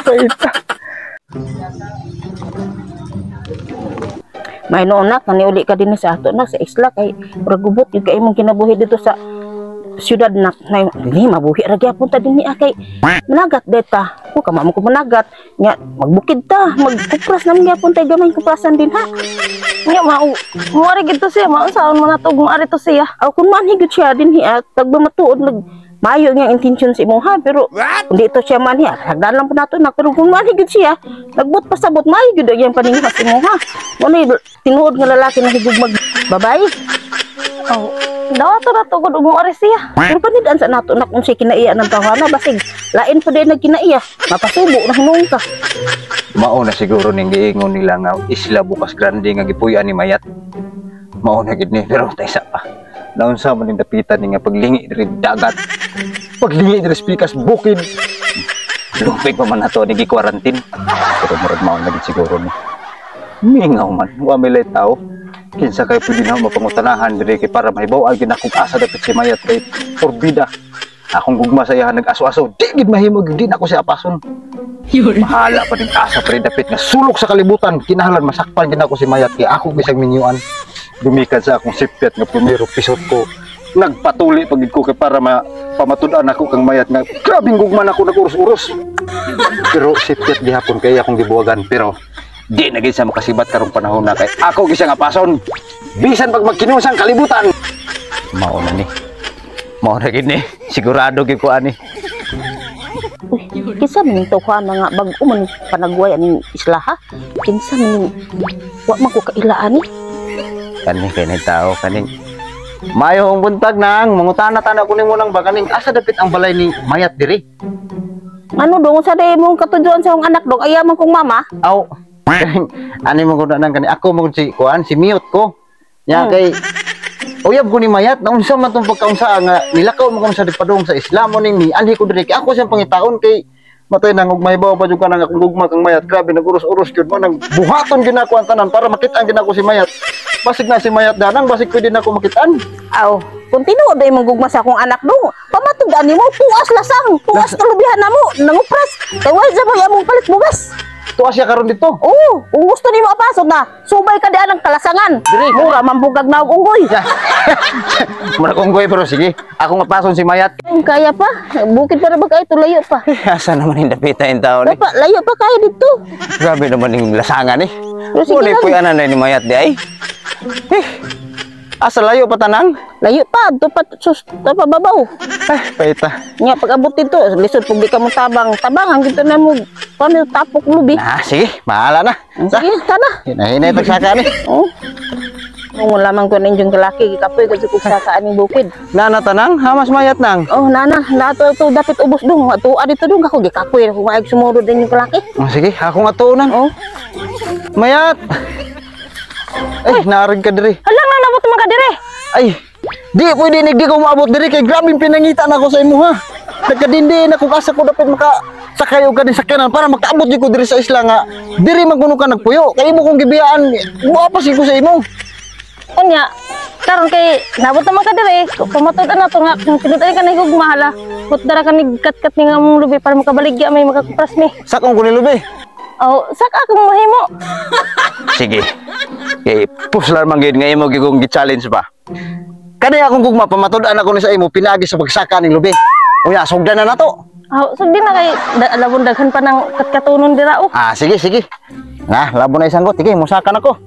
Paita. May noon nak, uli ka din sa ato nak sa isla kay ragubot yung kay mong kinabuhi dito sa siyudad nak. Dili mabuhi ra gyapon ta dinhi kay managat deta. Ko kamo ko managat nya magbukid ta, magkupras naman gyapon tay gamay kuprasan din ha. Nya mao ari gito siya, mao saon man natog mo ari to siya. Aw kun man higit siya dinhi tagba matuod mayo nga intention si mo ha, pero hindi ito siya man ha, hagdan lang po nato na, pero kung manhigid siya nagbut pasabot mayo jud yung paninguha si mo ha. Muna tinuod nga lalaki na higug mag babae. Oh, daw to na to gud mo ari siya, pero panidaan sa nato na kung si kinaiya ng tawhana basig lain pa din nagkinaiya mapasubo na hinung ka. Mao na siguro ning giingon nila nga isla bukas grande nga gipuy-an ni mayat. Mao na gid ni, pero taysa pa naunsa man ning dapitan ni nga paglingi diri dagat, paglingi diri pikas bukid. Lupig pa man nato ni gi-quarantine, pero murag mao na gid siguro ni. Mingaw man wa may tao kinsa kay pwede na mapangutanahan diri kay para mahibaw-an gid akong asa dapat si mayat kay forbida. Akong gugma sa iyahan nag-aso-aso, di gid mahimo gid ako siya apason. Mahala pa din asa pa rin dapit nga sulok sa kalibutan, kinahanglan masakpan gid ako si mayat kay ako bisag minyuan. Dumikan sa akong sipyat nga primero pisot ko, nagpatuli pagid ko kay para pamatud-an ako kang mayat nga grabing gugman ako nag-urus-urus. Pero sipyat gihapon kay akong gibuwagan, pero di na gid sa makasibat karong panahon na kay ako gisang apason bisan pag magkinusang kalibutan. Mao na ni, mao na gid ni, sigurado gid ko ani. Kinsa man to ko nga bag-o man panagway aning isla ha, kinsa man wa man ko kailaan ni. Kani kay tao kaning mayo ang buntag nang mangutana-tana ko nimo nang bakaning asa dapit ang balay ni mayat diri. Ano dong sa day mong katujuan sa akong anak dong ayaman kong mama? Aw. Ani mo gud nang kani ako mo si kuan si mute ko. Nya kay uyab ko ni mayat naunsa man tong pagkaunsa nga nilakaw mo kom sa dipadong sa Islamo ning ni anhi ko diri kay ako siyang pangitaon kay matay nang ug mahibaw pa jud ka nang akong gugma kang mayat, grabe nag-urus-urus gyud mo nang buhaton gyud ako ang tanan para makit-an gyud ako si mayat. Basig na si mayat danang basig pwede na ako makit-an. Aw, kung tinuod ay mong gugma sa akong anak dong, pamatud-an nimo tuwas lasang, tuwas kalubihan namo, nangupras. Kay wala sa mo among palit bugas. Tuwa siya karon dito. Oo, kung gusto nimo apasod na, subay ka diyan ang kalasangan. Diri mura mambugag na og unggoy. Mura unggoy pero sige, ako nga pason si mayat. Kaya pa, bukid para ba kayo layo pa. Asa naman yung dapitan tao ni? Dapat layo pa kayo dito. Grabe naman yung lasangan eh. Sige lang. Puy anan ni mayat di ay. Asa layo pa tanang? Layo pa, dapat sus babaw. Paita. Nya pag abot dito, lisod pug di ka mo tabang ang gito na mo paano tapok lubi. Nah, sige, bahala na. Sige, sana. Hinahinay tagsaka ni. Oh. Kung lamang ko ninjong kalaki, kapoy ko sa saka aning bukid. Nana tanang, hamas mayat nang. Oh, nana, nato to dapat ubos dong. Ato dito dong ako gikapoy kung maayog sumurod din yung kalaki. Oh, sige, ako nga tuunan. Oh. Mayat. Ay, naarig ka diri. Halang na nabot man ka diri. Ay, di pwede di ko maabot diri kay grabing pinangitan ako sa imo ha. Nagkadindi na kung asa ko dapat maka sakay og sa sakyanan para makaabot di ko diri sa isla nga. Diri man kuno ka nagpuyo. Kay imo kong gibiyaan, mo pa ko sa imo. Unya, karon kay nabot naman ka diri. Pamatud na to nga kung tinuod ka na higugma hala. Putdara ka ni kat-kat ni nga mong lubi para makabaligya may makakupras mi. Sakong ko ni lubi. Oh, saka akong mahimo. Sige. Kay puslar man gyud nga imo gigong gi-challenge pa. Kani akong gugma pamatud-an ako ni sa imo pinagi sa pagsaka ning lubi. Unya sugdan na nato. Oh, sugdi na kay labon daghan pa nang katkatunon dira oh. Ah, sige sige. Nah, labon na isang got. Sige, musaka na ko.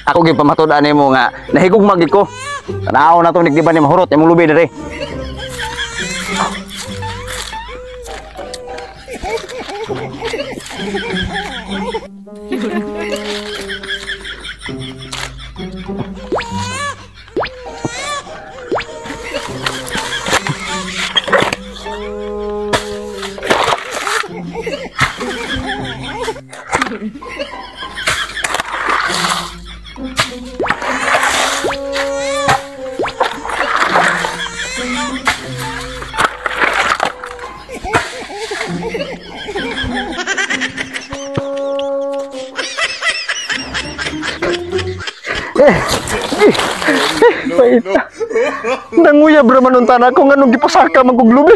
Ako gyud pamatud-an nimo nga nahigugma gid ko. Tanaw na to nigdiban ni mahurot imong lubi diri. Paita. Nanguyab ra man unta na ako nganong gipasaka man kog lubi.